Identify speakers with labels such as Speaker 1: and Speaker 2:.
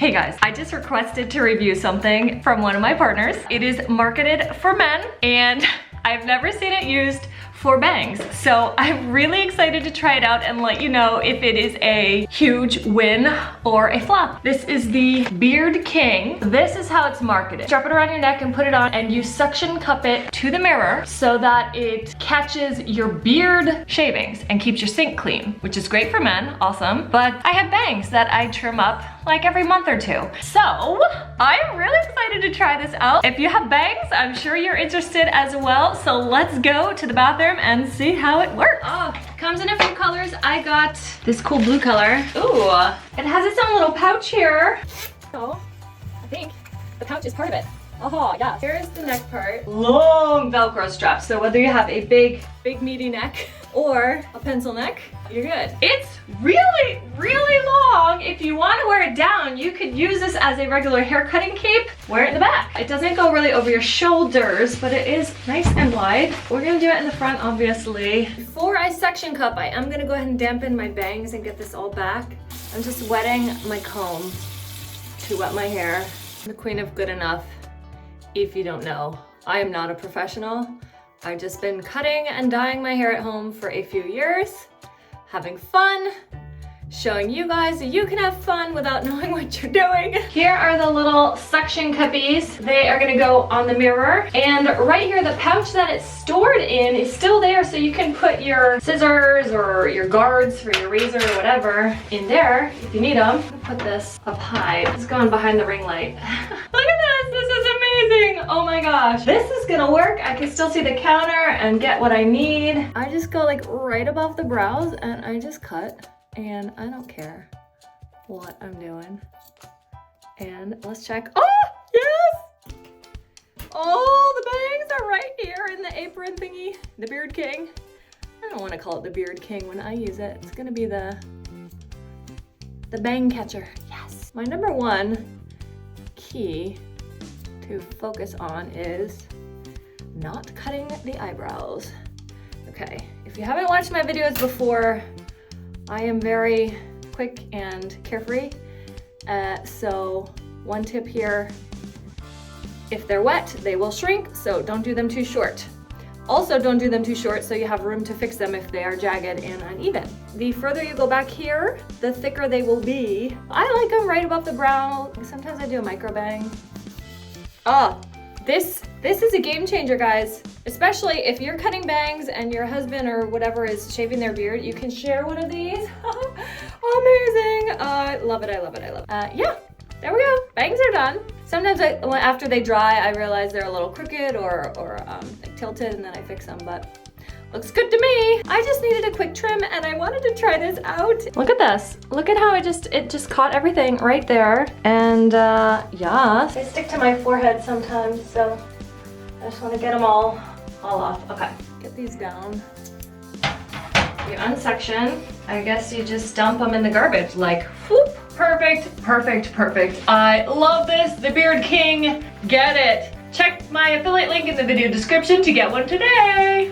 Speaker 1: Hey guys, I just requested to review something from one of my partners. It is marketed for men and I've never seen it used for bangs. So I'm really excited to try it out and let you know if it is a huge win or a flop. This is the Beard King. This is how it's marketed. Strap it around your neck and put it on, and you suction cup it to the mirror so that it catches your beard shavings and keeps your sink clean, which is great for men, awesome. But I have bangs that I trim up like every month or two. So I'm really excited to try this out. If you have bangs, I'm sure you're interested as well. So let's go to the bathroom and see how it works. Oh, comes in a few colors. I got this cool blue color. Ooh, it has its own little pouch here. So I think the pouch is part of it. Oh, yeah. Here's the neck part. Long Velcro strap. So whether you have a big meaty neck or a pencil neck, you're good. It's really, really long. If you want to wear it down, you could use this as a regular hair cutting cape. Wear it in the back. It doesn't go really over your shoulders, but it is nice and wide. We're gonna do it in the front, obviously. Before I suction cup, I am gonna go ahead and dampen my bangs and get this all back. I'm just wetting my comb to wet my hair. I'm the queen of good enough. If you don't know, I am not a professional. I've just been cutting and dyeing my hair at home for a few years, having fun, showing you guys that you can have fun without knowing what you're doing. Here are the little suction cuppies. They are gonna go on the mirror. And right here, the pouch that it's stored in is still there, so you can put your scissors or your guards for your razor or whatever in there if you need them. Put this up high. It's going behind the ring light. Look at this, this is amazing. Oh my gosh, this is gonna work. I can still see the counter and get what I need. I just go like right above the brows and I just cut. And I don't care what I'm doing. And let's check. Oh, yes! Oh, the bangs are right here in the apron thingy. The Beard King. I don't want to call it the Beard King when I use it. It's gonna be the bang catcher. Yes. My number one key to focus on is not cutting the eyebrows. Okay, if you haven't watched my videos before, I am very quick and carefree, so one tip here, if they're wet, they will shrink, so don't do them too short. Also, don't do them too short so you have room to fix them if they are jagged and uneven. The further you go back here, the thicker they will be. I like them right above the brow. Sometimes I do a micro bang. Oh, this is a game changer, guys. Especially if you're cutting bangs and your husband or whatever is shaving their beard, you can share one of these. Amazing. I love it, I love it, I love it. Yeah, there we go. Bangs are done. Sometimes after they dry, I realize they're a little crooked or like tilted, and then I fix them, but looks good to me. I just needed a quick trim and I wanted to try this out. Look at this. Look at how it just caught everything right there. And yeah, they stick to my forehead sometimes, so I just want to get them all off. Okay, get these down. You unsection. I guess you just dump them in the garbage, like whoop. Perfect, perfect, perfect. I love this. The Beard King. Get it. Check my affiliate link in the video description to get one today.